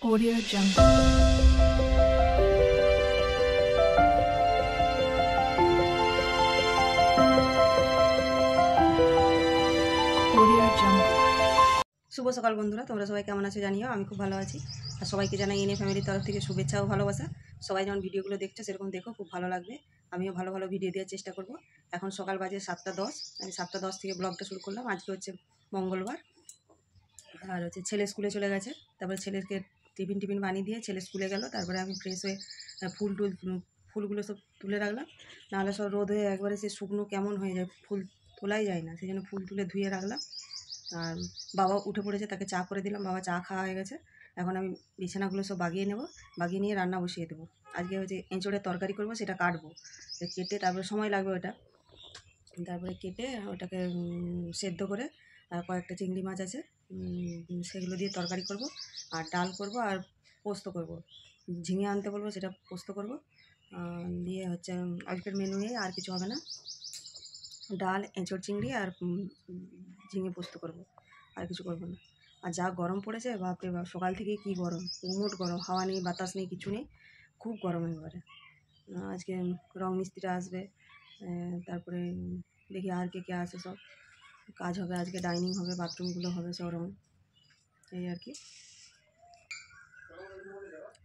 Audio Jungle. Audio Jungle. শুভ সকাল বন্ধুরা, তোমরা সবাই কেমন আছো জানিও। আমি খুব ভালো আছি। আর সবাইকে জানাই এনএ ফ্যামিলির তরফ থেকে শুভেচ্ছা ও ভালোবাসা। সবাই যেমন ভিডিওগুলো দেখছো সেরকম দেখো, খুব ভালো লাগবে। আমিও ভালো ভালো ভিডিও দেওয়ার চেষ্টা করব। এখন সকাল বাজে 7:10। আমি 7:10 থেকে ব্লগটা শুরু করলাম। আজকে হচ্ছে মঙ্গলবার, আর হচ্ছে ছেলে স্কুলে চলে গেছে। তারপরে ছেলেকে টিফিন বানিয়ে দিয়ে ছেলে স্কুলে গেল। তারপরে আমি ফ্রেশ হয়ে ফুলগুলো সব তুলে রাখলাম, নাহলে সব রোদ হয়ে একবারে সে শুকনো কেমন হয়ে যায়, ফুল তোলাই যায় না। সেই জন্য ফুল তুলে ধুয়ে রাখলাম। আর বাবা উঠে পড়েছে, তাকে চা করে দিলাম। বাবা চা খাওয়া হয়ে গেছে। এখন আমি বিছানাগুলো সব বাগিয়ে নেব, বাগিয়ে নিয়ে রান্না বসিয়ে দেবো। আজকে হচ্ছে এঁচোড়ের তরকারি করব, সেটা কাটবো, কেটে তারপরে সময় লাগবে ওটা। তারপরে কেটে ওটাকে সেদ্ধ করে, আর কয়েকটা চিংড়ি মাছ আছে সেগুলো দিয়ে তরকারি করব। আর ডাল করব, আর পোস্ত করব। ঝিঙে আনতে বলবো, সেটা পোস্ত করব। দিয়ে হচ্ছে আজকের মেনুয়ে আর কিছু হবে না, ডাল, এঁচোড়, চিংড়ি আর ঝিঙে পোস্ত করব, আর কিছু করব না। আর যা গরম পড়েছে, বাপরে বাপ, সকাল থেকে কি গরম, উমট গরম, হাওয়া নেই, বাতাস নেই, কিছু নেই, খুব গরম এবারে। আজকে রং মিস্ত্রিরা আসবে, তারপরে দেখি আর কে আসে, সব কাজ হবে আজকে। ডাইনিং হবে, বাথরুমগুলো হবে, সব রং, এই আর কি।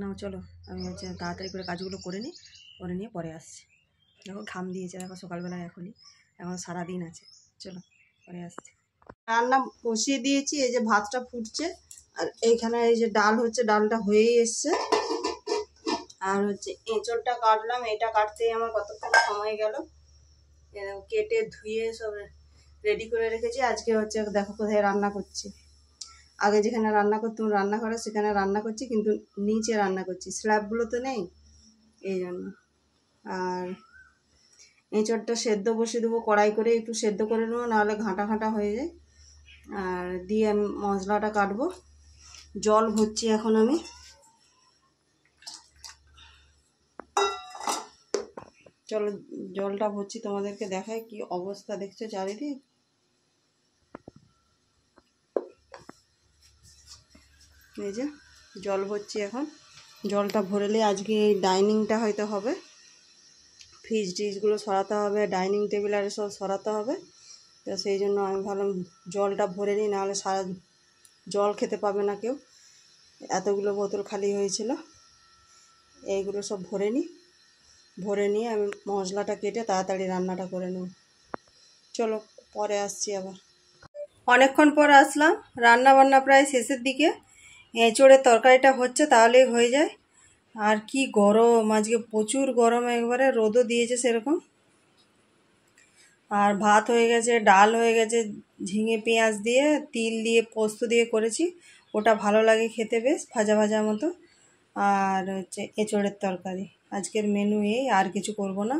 না চলো, আমি হচ্ছে তাড়াতাড়ি করে কাজগুলো করে নিয়ে পরে আসছি। দেখো ঘাম দিয়েছে, দেখো সকালবেলায় এখন সারাদিন আছে। চলো পরে আসছি। রান্না বসিয়ে দিয়েছি, এই যে ভাতটা ফুটছে, আর এইখানে এই যে ডাল হচ্ছে, ডালটা হয়েই এসছে। আর হচ্ছে এঁচোড়টা কাটলাম, এটা কাটতেই আমার কতক্ষণ সময় গেল। কেটে ধুয়ে সব রেডি করে রেখেছি। আজকে হচ্ছে দেখো কোথায় রান্না করছি। আগে যেখানে রান্না করতাম রান্নাঘরে, সেখানে রান্না করছি, কিন্তু নিচে রান্না করছি, স্ল্যাবগুলো তো নেই, এই জন্য। আর এঁচোড়টা সেদ্ধ বসিয়ে দেবো, কড়াই করে একটু সেদ্ধ করে নেবো, নাহলে ঘাঁটা ঘাঁটা হয়ে যায়। আর দিয়ে আমি মশলাটা কাটবো। জল ভরছি এখন আমি। চলো জলটা ভরছি, তোমাদেরকে দেখাই কি অবস্থা, দেখছো চারিদিক। এই যে জল ভরছি এখন। জলটা ভরলে আজকে এই ডাইনিংটা হয়তো হবে, ফ্রিজ টিজগুলো সরাতে হবে, ডাইনিং টেবিল আর সব সরাতে হবে। তো সেই জন্য আমি ভাবলাম জলটা ভরে নিই, নাহলে সারা জল খেতে পাবে না কেউ। এতগুলো বোতল খালি হয়েছিল, এইগুলো সব ভরে নিয়ে আমি মশলাটা কেটে তাড়াতাড়ি রান্নাটা করে নেব। চলো পরে আসছি আবার। অনেকক্ষণ পর আসলাম, রান্না বান্না প্রায় শেষের দিকে। এঁচোড়ের তরকারিটা হচ্ছে, তাহলেই হয়ে যায়। আর কি গরম আজকে, প্রচুর গরম, একবারে রোদও দিয়েছে সেরকম। আর ভাত হয়ে গেছে, ডাল হয়ে গেছে, ঝিঙে পেঁয়াজ দিয়ে তিল দিয়ে পোস্ত দিয়ে করেছি, ওটা ভালো লাগে খেতে, বেশ ভাজা ভাজা মতো। আর হচ্ছে এঁচোড়ের তরকারি। আজকের মেনু এই, আর কিছু করব না।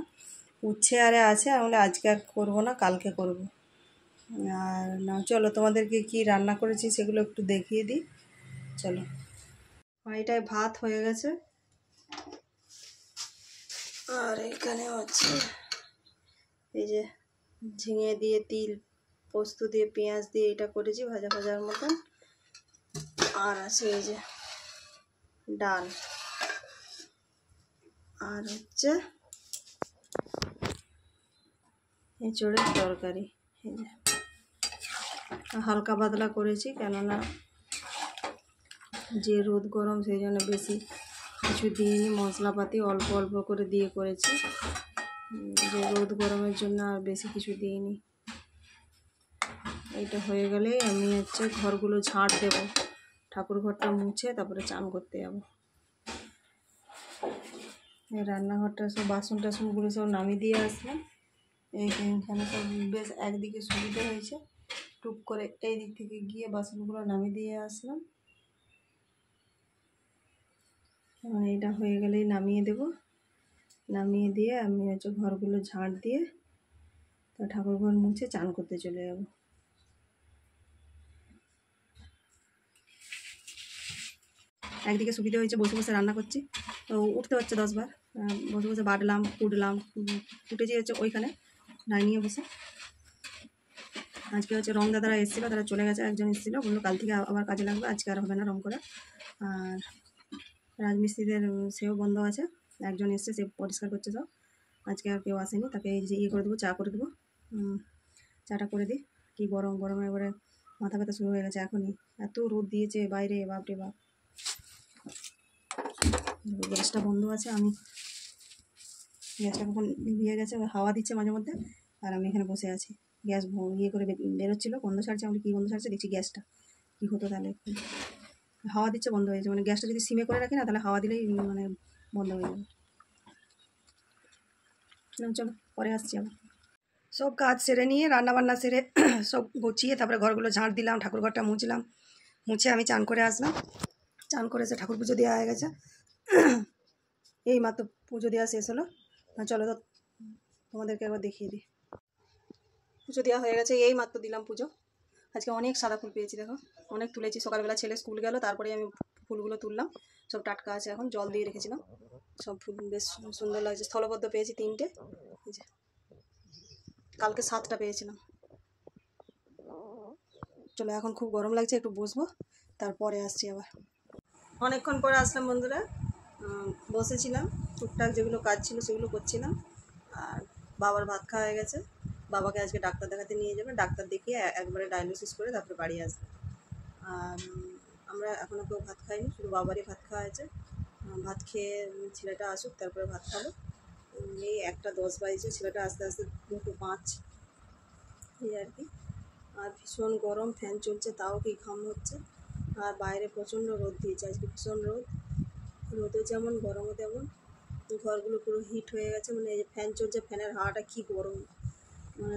উচ্ছে আরে আছে, তাহলে আজকে আর করবো না, কালকে করব। আর না চলো তোমাদেরকে কি রান্না করেছি সেগুলো একটু দেখিয়ে দিই। চলো, এটাই ভাত হয়ে গেছে। আর এখানে হচ্ছে এই যে ঝিঙে দিয়ে তিল পোস্ত দিয়ে পেঁয়াজ দিয়ে এটা করেছি ভাজা ভাজার মতন। আর আছে এই যে ডাল, আর হচ্ছে এঁচোড়ের তরকারি। এই যে হালকা পাতলা করেছি, কেননা যে রোদ গরম, সেই জন্য বেশি কিছু দিইনি, মশলাপাতি অল্প অল্প করে দিয়ে করেছি, যে রোদ গরমের জন্য আর বেশি কিছু দিইনি। এটা হয়ে গেলেই আমি হচ্ছে ঘরগুলো ঝাঁট দেব, ঠাকুর ঘরটা মুছে তারপরে চান করতে যাব। এই রান্নাঘরটা সব বাসন টাসনগুলো সব নামিয়ে দিয়ে আসলাম। এইখানে সব বেশ একদিকে সুবিধা হয়েছে, টুক করে এই দিক থেকে গিয়ে বাসনগুলো নামিয়ে দিয়ে আসলাম। এখন এটা হয়ে গেলেই নামিয়ে দেব, নামিয়ে দিয়ে আমি হচ্ছে ঘরগুলো ঝাঁট দিয়ে তো ঠাকুর ঘর মুছে চান করতে চলে যাব। একদিকে সুবিধা হয়েছে, বসে বসে রান্না করছি, তো উঠতে হচ্ছে 10 বার। বসে বসে বাটলাম, কুটেছি হচ্ছে ওইখানে ডাইনিংয়ে বসে। আজকে হচ্ছে রং দাদারা এসেছিলো, তারা চলে গেছে, একজন এসেছিলো, বললো কাল থেকে আবার কাজে লাগবে, আজকে আর হবে না রং করা। আর রাজমিস্ত্রিদের সেও বন্ধ আছে, একজন এসছে, সে পরিষ্কার করছে সব। আজকে আর কেউ আসেনি, তাকে এই যে করে দেবো, চা করে দেবো। চাটা করে দিই। কি গরম, গরমে এবারে মাথা ব্যথা শুরু হয়ে গেছে এখনই। এত রোদ দিয়েছে বাইরে, বাপরে বাপ। গ্যাসটা বন্ধ আছে, আমি গ্যাসটা কখন নিভিয়ে গেছে, হাওয়া দিচ্ছে মাঝে মধ্যে, আর আমি এখানে বসে আছি। গ্যাস করে বেরোচ্ছিলো, গন্ধ ছাড়ছে। আমি কী গন্ধ ছাড়ছে দেখছি, গ্যাসটা কী হতো তাহলে। হাওয়া দিচ্ছে, বন্ধ হয়েছে। মানে গ্যাসটা যদি সিমে করে রাখি না, তাহলে হাওয়া দিলেই মানে বন্ধ হয়ে যাবে। চলো পরে আসছি আবার। সব কাজ সেরে নিয়ে, রান্নাবান্না সেরে সব গুছিয়ে তারপরে ঘরগুলো ঝাঁট দিলাম, ঠাকুর ঘরটা মুছলাম। মুছে আমি চান করে আসলাম। চান করে এসে ঠাকুর পুজো দেওয়া হয়ে গেছে। এই মাত্র পুজো দেওয়া শেষ হলো। চলো তো তোমাদেরকে একবার দেখিয়ে দিই। পুজো দেওয়া হয়ে গেছে, এই মাত্র দিলাম পুজো। আজকে অনেক সাদা ফুল পেয়েছি, দেখো অনেক তুলেছি। সকালবেলা ছেলে স্কুল গেল, তারপরে আমি ফুলগুলো তুললাম। সব টাটকা আছে, এখন জল দিয়ে রেখেছিলাম। সব ফুল বেশ সুন্দর লাগছে। স্থলপদ্ম পেয়েছি 3টে, কালকে 7টা পেয়েছিলাম। চলো এখন খুব গরম লাগছে, একটু বসবো, তারপরে আসছি আবার। অনেকক্ষণ পরে আসলাম বন্ধুরা। বসেছিলাম, টুকটাক যেগুলো কাজ ছিল সেগুলো করছিলাম। আর বাবার ভাত খাওয়া হয়ে গেছে। বাবাকে আজকে ডাক্তার দেখাতে নিয়ে যাবে, ডাক্তার দেখিয়ে একবারে ডায়ালিসিস করে তারপরে বাড়ি আসবে। আর আমরা এখনও কেউ ভাত খাইনি, শুধু বাবারই ভাত খাওয়া হয়েছে। ভাত খেয়ে ছেলেটা আসুক, তারপরে ভাত খাবো। এই 1:10 বাজছে, ছেলেটা আস্তে আস্তে 2:05, এই আর কি। আর ভীষণ গরম, ফ্যান চলছে তাও কি ঘাম হচ্ছে। আর বাইরে প্রচণ্ড রোদ দিয়েছে আজকে, ভীষণ রোদ। রোদও যেমন, গরমও তেমন। ঘরগুলো পুরো হিট হয়ে গেছে। মানে এই যে ফ্যান চলছে, ফ্যানের হাওয়াটা কী গরম, মানে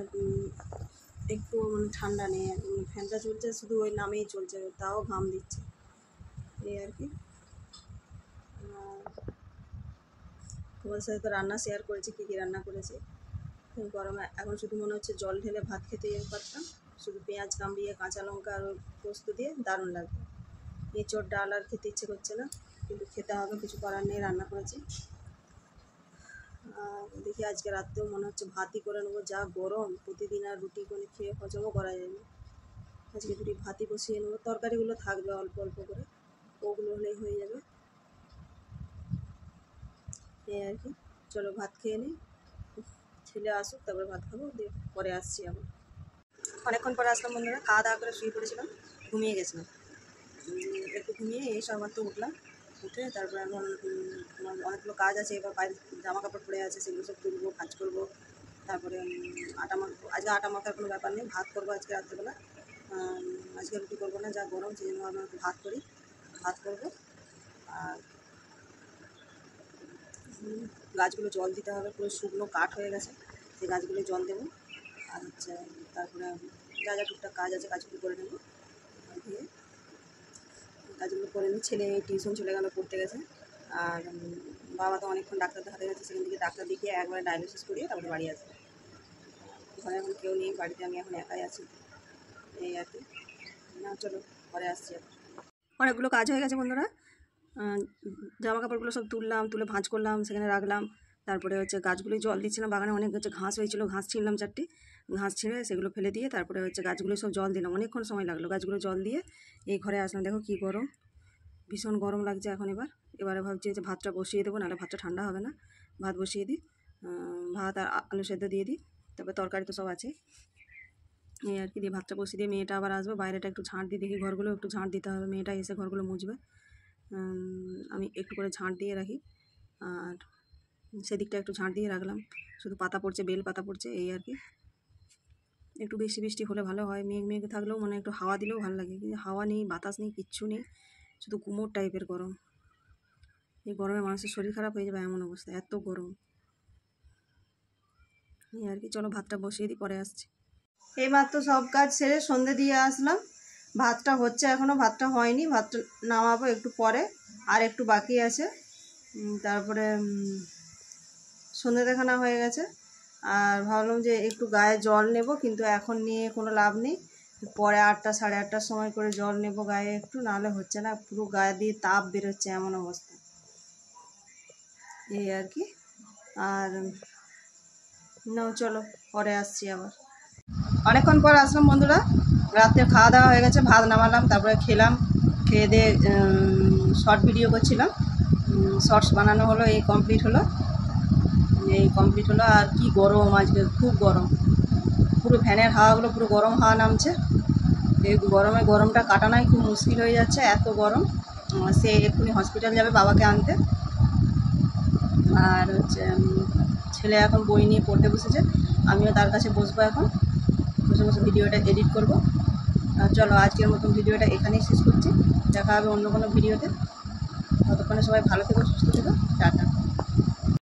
একটু মানে ঠান্ডা নেই। ফ্যানটা চলছে শুধু ওই নামেই চলছে, তাও ঘাম দিচ্ছে, এই আর কি। তোমাদের সাথে তো রান্না শেয়ার করেছি, কী কী রান্না করেছি। গরমে এখন শুধু মনে হচ্ছে জল ঢেলে ভাত খেতে পারতাম, শুধু পেঁয়াজ কামড়িয়ে, কাঁচা লঙ্কা আর পোস্ত দিয়ে, দারুণ লাগবে। এঁচোড় ডাল আর খেতে ইচ্ছে করছে না, কিন্তু খেতে হবে, কিছু করার নেই, রান্না করেছি। দেখি আজকে রাত্রেও মনে হচ্ছে ভাতই করে নেবো, যা গরম। প্রতিদিন আর রুটি করে খেয়ে হজমও করা যায় না। আজকে দুটি ভাতই বসিয়ে নেবো, তরকারিগুলো থাকবে অল্প অল্প করে, ওগুলো হলেই হয়ে যাবে, এই আর কি। চলো ভাত খেয়ে নিই, ছেলে আসুক তারপরে ভাত খাবো, দিয়ে পরে আসছি আবার। অনেকক্ষণ পরে আসলাম বন্ধুরা, খাওয়া দাওয়া করে শুয়ে পড়েছিলাম, ঘুমিয়ে গেছিলাম। একটু ঘুমিয়ে এই সমাত্র উঠলাম, উঠে তারপরে এখন অনেকগুলো কাজ আছে। এবার বাইরে জামা কাপড় পরে আছে, সেগুলো সব তুলবো, কাজ করবো। তারপরে আটা মাখবো। আজকে আটা মাখার কোনো ব্যাপার নেই, ভাত করবো আজকে রাত্রেবেলা। আজকে রুটি করবো না, যা গরম, সেই জন্য আমরা একটু ভাত করি, ভাত করবো। আর গাছগুলো জল দিতে হবে, পুরো শুকনো কাঠ হয়ে গেছে, সেই গাছগুলো জল দেবো। আর হচ্ছে তারপরে যা যা টুকটাক কাজ আছে কাজগুলো করে নেবো। দিয়ে কাজগুলো করে নিই। ছেলে টিউশন চলে গেল, পড়তে গেছে। আর বাবা তো অনেকক্ষণ ডাক্তার দেখাতে গেছে, সেখান থেকে ডাক্তার দেখিয়ে একবারে ডায়ালিসিস করিয়ে তারপরে বাড়ি আসবে। ঘরে এখন কেউ নেই, বাড়িতে আমি এখন একাই আছি, এই আর কি। না চলো পরে আসছি। অনেকগুলো কাজ হয়ে গেছে বন্ধুরা। জামা কাপড়গুলো সব তুললাম, তুলে ভাঁজ করলাম, সেখানে রাখলাম। তারপরে হচ্ছে গাছগুলোই জল দিচ্ছিলাম, বাগানে অনেক হচ্ছে ঘাস হয়েছিল, ঘাস ছিঁড়লাম 4টি, ঘাস ছিঁড়ে সেগুলো ফেলে দিয়ে তারপরে হচ্ছে গাছগুলো সব জল দিলাম। অনেকক্ষণ সময় লাগলো, গাছগুলো জল দিয়ে এই ঘরে আসলাম। দেখো কী গরম, ভীষণ গরম লাগছে এখন। এবারে ভাবছি যে ভাতটা বসিয়ে দেবো, নাহলে ভাতটা ঠান্ডা হবে না। ভাত বসিয়ে দিই, ভাত আর আলু সেদ্ধ দিয়ে দিই, তারপরে তরকারি তো সব আছে, এই আর কি। দিয়ে ভাতটা বসিয়ে দিয়ে মেয়েটা আবার আসবে, বাইরেটা একটু ঝাঁট দিয়ে দেখি, ঘরগুলো একটু ঝাঁট দিতে হবে, মেয়েটা এসে ঘরগুলো মুছবে। আমি একটু করে ঝাঁট দিয়ে রাখি, আর সেদিকটা একটু ঝাঁট দিয়ে রাখলাম। শুধু পাতা পড়ছে, বেল পাতা পড়ছে, এই আর কি। একটু বেশি বৃষ্টি হলে ভালো হয়, মেঘ মেঘ থাকলেও মানে একটু হাওয়া দিলেও ভালো লাগে, কিন্তু হাওয়া নেই, বাতাস নেই, কিচ্ছু নেই, শুধু গুমোট টাইপের গরম। এই গরমে মানুষের শরীর খারাপ হয়ে যাবে এমন অবস্থা, এত গরম, এই আর কি। চলো ভাতটা বসিয়ে দিই, পরে আসছি। এইমাত্র সব কাজ সেরে সন্ধে দিয়ে আসলাম। ভাতটা হচ্ছে এখনও, ভাতটা হয়নি, ভাতটা নামাবো একটু পরে, আর একটু বাকি আছে। তারপরে সন্ধে দেখানো হয়ে গেছে। আর ভাবলাম যে একটু গায়ে জল নেব, কিন্তু এখন নিয়ে কোনো লাভ নেই, পরে 8টা সাড়ে 8টার সময় করে জল নেব গায়ে একটু, নাহলে হচ্ছে না, পুরো গায়ে দিয়ে তাপ বেরোচ্ছে এমন অবস্থা, এই আর কি। আর নাও চলো পরে আসছি আবার। অনেকক্ষণ পর আসলাম বন্ধুরা, রাত্রে খাওয়া দাওয়া হয়ে গেছে, ভাত নামালাম, তারপরে খেলাম, খেয়ে দিয়ে শর্ট ভিডিও করছিলাম। শর্টস বানানো হলো, এই কমপ্লিট হলো। আর কি গরম আজকে, খুব গরম, পুরো ফ্যানের হাওয়াগুলো পুরো গরম হাওয়া নামছে। এই গরমটা কাটানোই খুব মুশকিল হয়ে যাচ্ছে, এত গরম। সে এক্ষুনি হসপিটাল যাবে বাবাকে আনতে। আর হচ্ছে ছেলে এখন বই নিয়ে পড়তে বসেছে, আমিও তার কাছে বসবো, এখন বসে বসে ভিডিওটা এডিট করব। চলো আজকের মতন ভিডিওটা এখানেই শেষ করছি, দেখা হবে অন্য কোনো ভিডিওতে। ততক্ষণে সবাই ভালো থেকো, সুস্থ থেকো, টাটা।